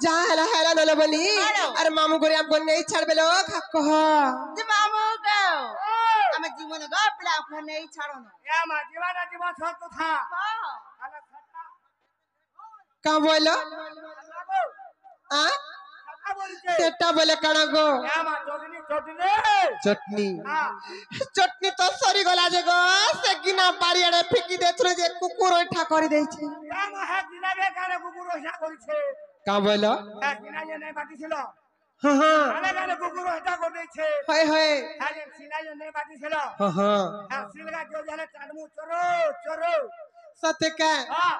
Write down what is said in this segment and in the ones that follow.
जा हेला हेला नले बोली अरे मामू गोरी हमको नहीं छाड़ बेलो कह जे मामू को हम जीवन गपला अपने नहीं छाड़ो ना या मा जीवन छोड़ तो था का बोलो आ सेटा बोले कणा गो या मा चटनी चटनी चटनी तो सरी गला जे गो से गिना बाड़ी आड़े फेकी देथरो जे कुकुर ओठा कर देई छे या मा है गिना बे काने कुकुर ओठा करी छे का बोलो है गिना जे नहीं बाटी छिलो हां हां काने काने कुकुर ओठा कर देई छे हाय हाय है जे सिना जे नहीं बाटी छिलो हां हां है सिलगा जो जाने काडमु चोरो चोरो सत्य का हां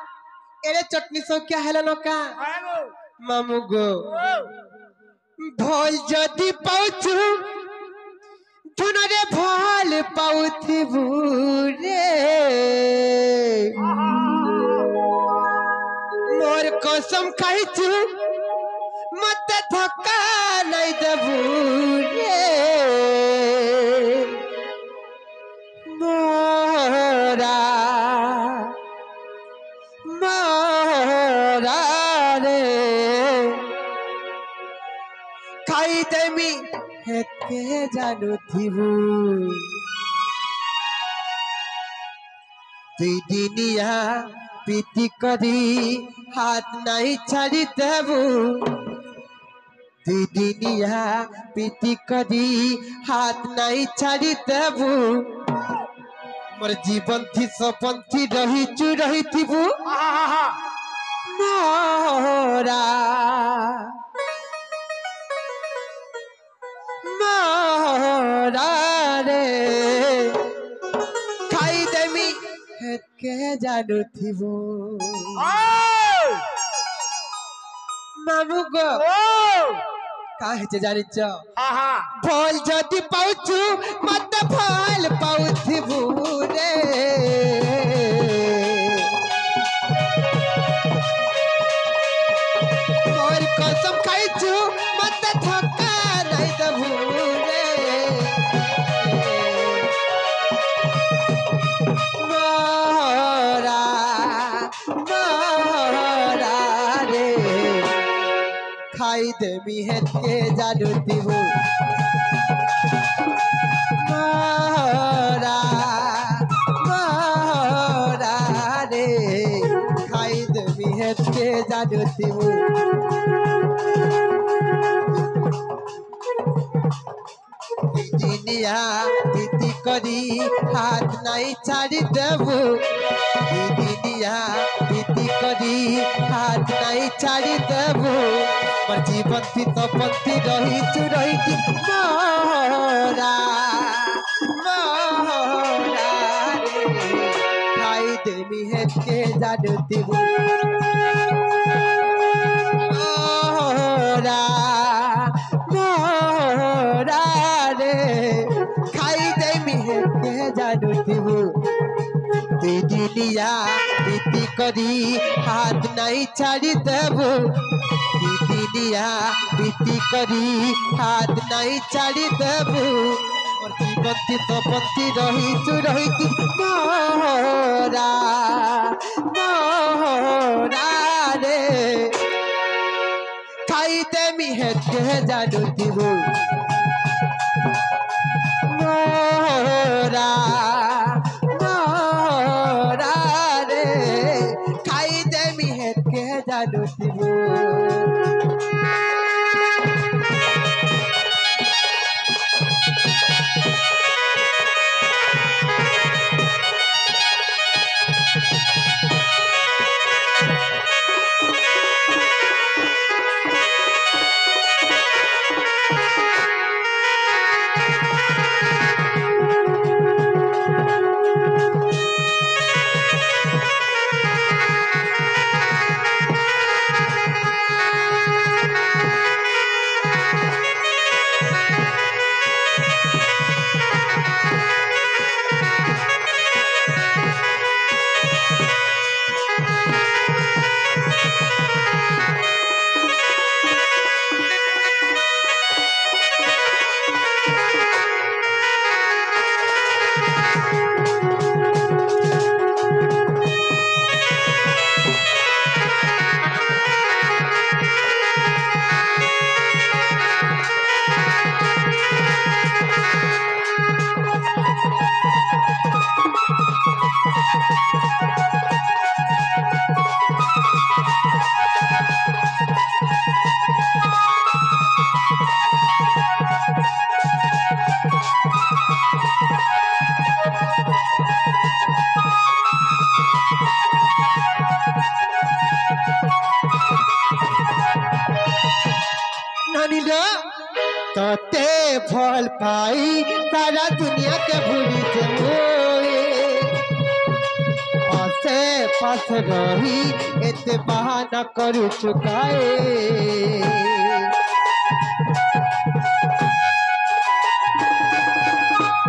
एरे चटनी सो क्या हेला नो का आगो मामू गो भोल जदी पाउछु धुनरे भोल पाउथि बुरे मोर कसम खाइछु मत धक्का नहीं देबू रे मोरा मोरा रे खाई देमी हेके जानू थिबू दिनिया पीती करी हाथ नहीं छाड़ी देबू दिनिया पीती करी हाथ नहीं छाड़ी देबू मोर जीवन थी सपन थी रही चु रही थिबू मोरा मोरा रे खाई देमी हेके जानू थिबू मामू गो काहे जे जानि छ फल जदी पाउछु मत फल पाउथिबू रे मोर कसम खाइछु मत धक्का नहीं देबू रे मोरा मोरा रे खाई देमी हेके जानू थिबू मोरा मोरा रे खाई देमी हेके जानू थिबू दिनिया पीती करी हाथ नहीं छाड़ी देबू दिनिया पीती करी हाथ नहीं छाड़ी देबू मोर जीवन थी तपंथी रही चु रही थी मोरा मोरा रे खाई देमी हेके जानू थिबू मोरा मोरा रे खाई देमी हेके जानू थिबू दिनिया पीती करी हाथ नहीं छाड़ी देबू दिनिया पीती करी हाथ नहीं छाड़ी देबू मोर जीवन थी तपंथी रही चु रही थी मोरा मोरा रे खाई देमी हेके जानू थिबू मोरा मोरा रे खाई देमी हेके जानू थिबू ननिलो तोते फल पाई सारा दुनिया के भूली जमोए पासे पास रही एते बहाना करू चुकाए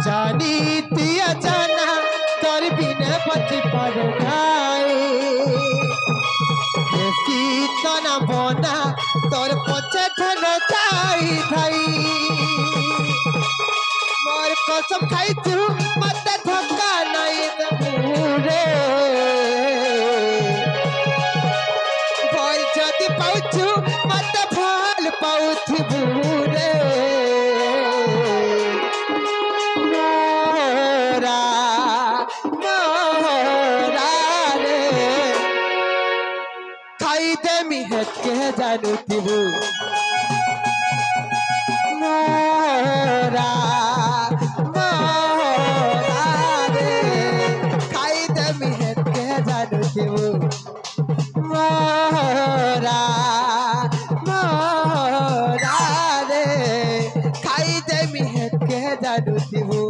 जानी तिया जाना तोर बिना बची पर तना बना तोर पछे ठन छाई थाई मोर कसम खाई तू मत धक्का नहीं दूरे बोल जदी पाउछु मत फल पाउथि बुरे मोरा मोरा रे खाई दे मिहत के जानू तिबू मोरा मोरा रे खाई दे मिहत के जानू तिबू मोरा मोरा रे खाई दे मिहत के जानू तिबू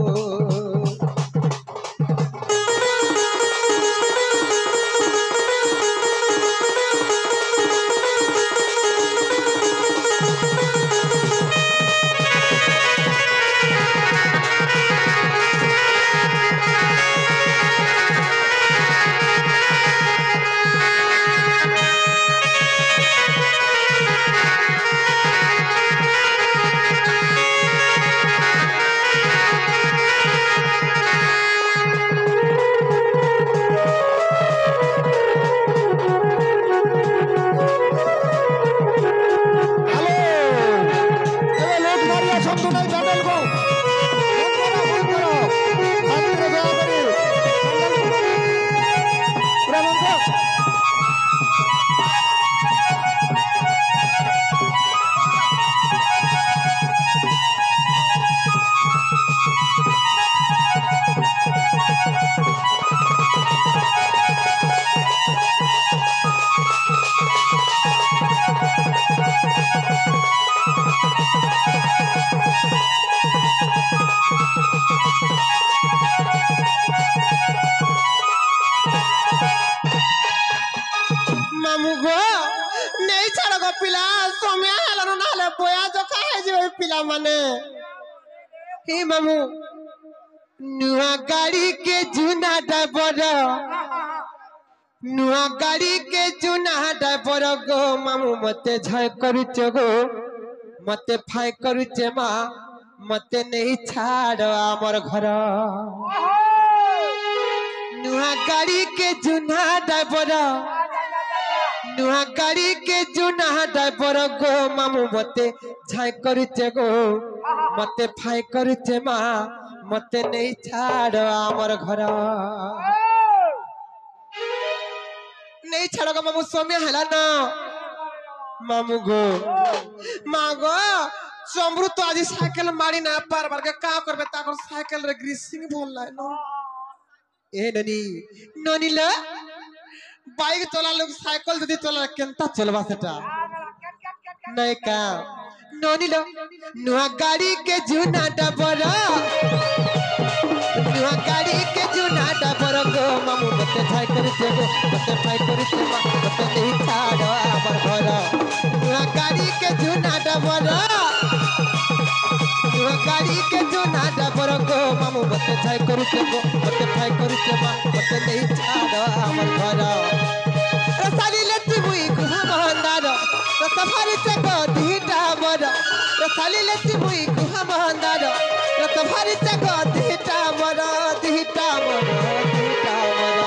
पिला समय हेलन नाले बोया जो काहे जे पिला माने हे मामू नुआ गाड़ी के जुना ड्राइवर नुआ गाड़ी के जुना ड्राइवर गो मामू मते झाय करूचे गो मते फाय करूचे मा मते नहीं छाड़ आमर घर नुआ गाड़ी के जुना ड्राइवर नुआ गाड़ी के जुना ड्राइवर गो मामू मते झाय करूचे गो मते फाय करूचे मा मते नहीं छाड़ आमर घर नहीं छाड़ गो मामू समय हला ना मामू गो माँ गो चमरू तो आज साइकिल मारी ना पार बार के का करबे ताकर साइकिल रे ग्रीसिंग बोल ला नो ए ननी ननी ला बाइक चला लोग साइकिल जदी चला केनता चलवा सेटा नहीं का ननी ला नुआ गाड़ी के जुना डबर नुआ गाड़ी के जुना डबर गो मामू मते झाय करते गो मते फाय करते मा मते नहीं छाड़ आबर घर नुआ गाड़ी के जुना डबर गाड़ी के जुना डबर गो मामू मते झाय करूचे गो मते फाय करूचे मा मते नहीं छाड़ आमर घर रसाली लेती मुई गुहा बहंदार रसफारी से गो दीटा मर रसाली लेती मुई गुहा बहंदार रसफारी से गो दीटा मर दीटा मर दीटा मर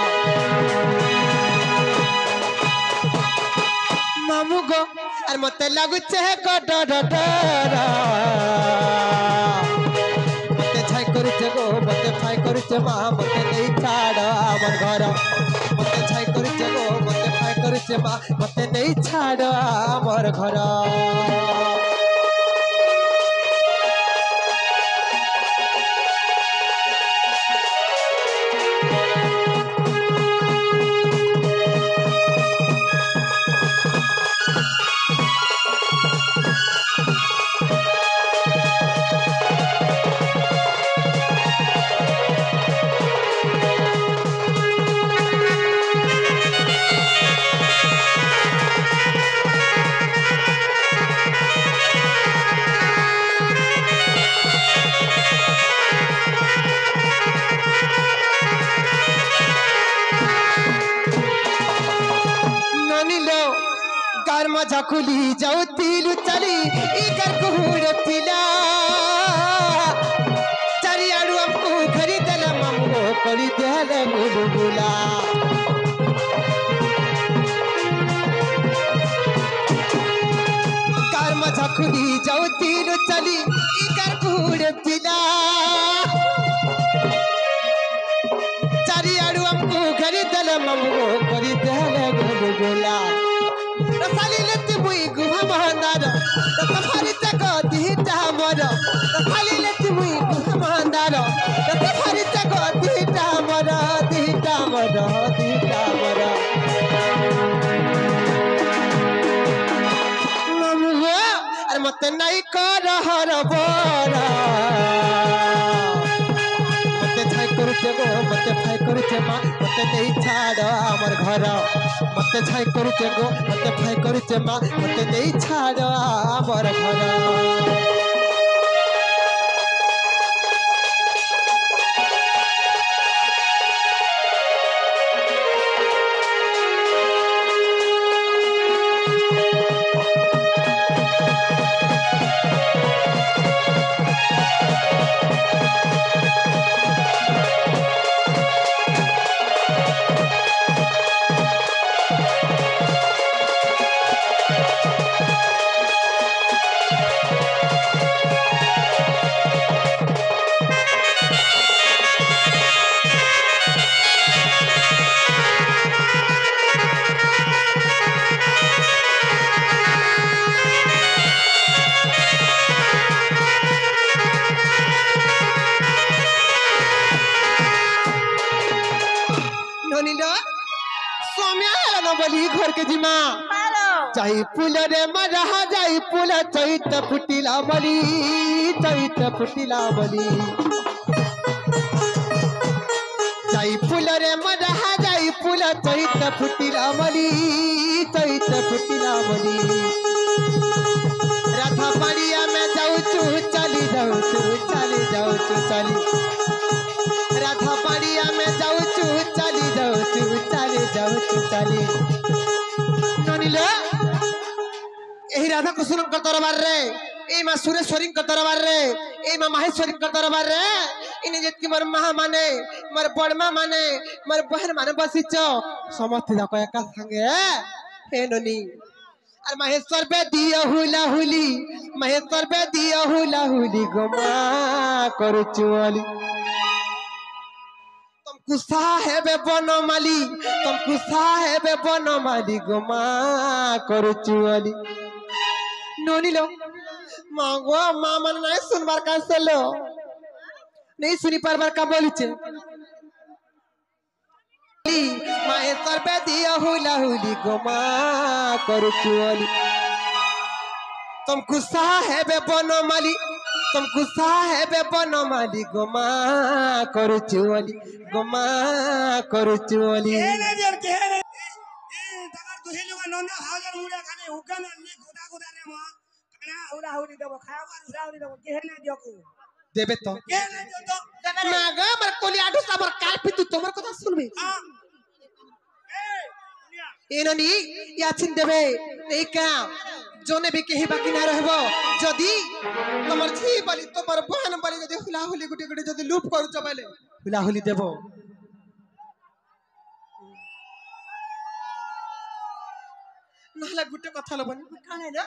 मामू गो अरे मते लागुचे गो डर डर मते फाय करूचे मा मते नहीं छाड़ आमर घर मते झाय करूचे गो मते फाय करूचे मा मते नहीं छाड़ आमर घर खुली जाऊती चली इकर कुहुड़ पिला चारियाडू हमको खरीदल ममो करी देहल बुलबुला कार मजा खुली जाऊती चली इकर कुहुड़ पिला चारियाडू हमको खरीदल ममो करी देहल बुलबुला रसाली लेती मुई गुहा महांदार रसाली तक दीटा मर रसाली लेती मुई गुहा महांदार रसाली तक दीटा मर दीटा मर दीटा मर नमो अरे मत नहीं कर हर बोरा मते फाई करुचे माँ मते नहीं छाड़ आमर घर मते छाई करुचे गो मते फाई करुचे माँ मते नहीं छाड़ आमर घर घर के जिमा चाही पुल रे मरहा जाई पुल चैत फुटिला बली चैत फुटिला बली चाही पुल रे मरहा जाई पुल चैत फुटिला बली चैत फुटिला बली राधा पड़िया में जाऊ चली जाऊ चली जाऊ चली राधा पड़िया में जाऊ चली जाऊ चली जाऊ चली यही राधा कृष्ण का दरबार रे ए मां सुरेश्वरी का दरबार रे ए मां माहेश्वरी का दरबार रे इने जेत की मोर महा माने मोर बड़मा माने मोर बहन माने बसिच समस्त जाक एका संगे हे ननी और महेश्वर पे दिया हुला हुली महेश्वर पे दिया हुला हुली गोमा करुचुली गुस्सा है बे बनमाली तुम गुस्सा है बे बनमाली गोमा करुचुली नोनी लो मांगो मामा नहीं सुनबार कैसे लो नहीं सुनी परबार का बोली छे महेश्वर पे दिया हुला हुली गोमा करुचुली तुम गुस्सा है बे बनमाली तुम गुस्सा है बे बनमाली गोमा करुचुली गोमा करुचुली केने जर केने ए तगर दुही लुगा नन्ना हाजर मुडा खाने हुकन नि गोदा गोदा ने म कना हुरा हुरी देबो खावा हुरा हुरी देबो केने दियको देबे तो केने दियो तो नागा मर कोली आडू साबर काल पितु तोमर कथा सुनबे हां ए दुनिया एननी याचिन देबे नहीं का जोने भी कहीं बाकी ना रहबो जदी तमर छी बली तमर बहन बली जदी हुला हुली गुटी गुटी जदी लूप करू चबले हुला हुली देबो नहला गुटे कथा लबन काने लो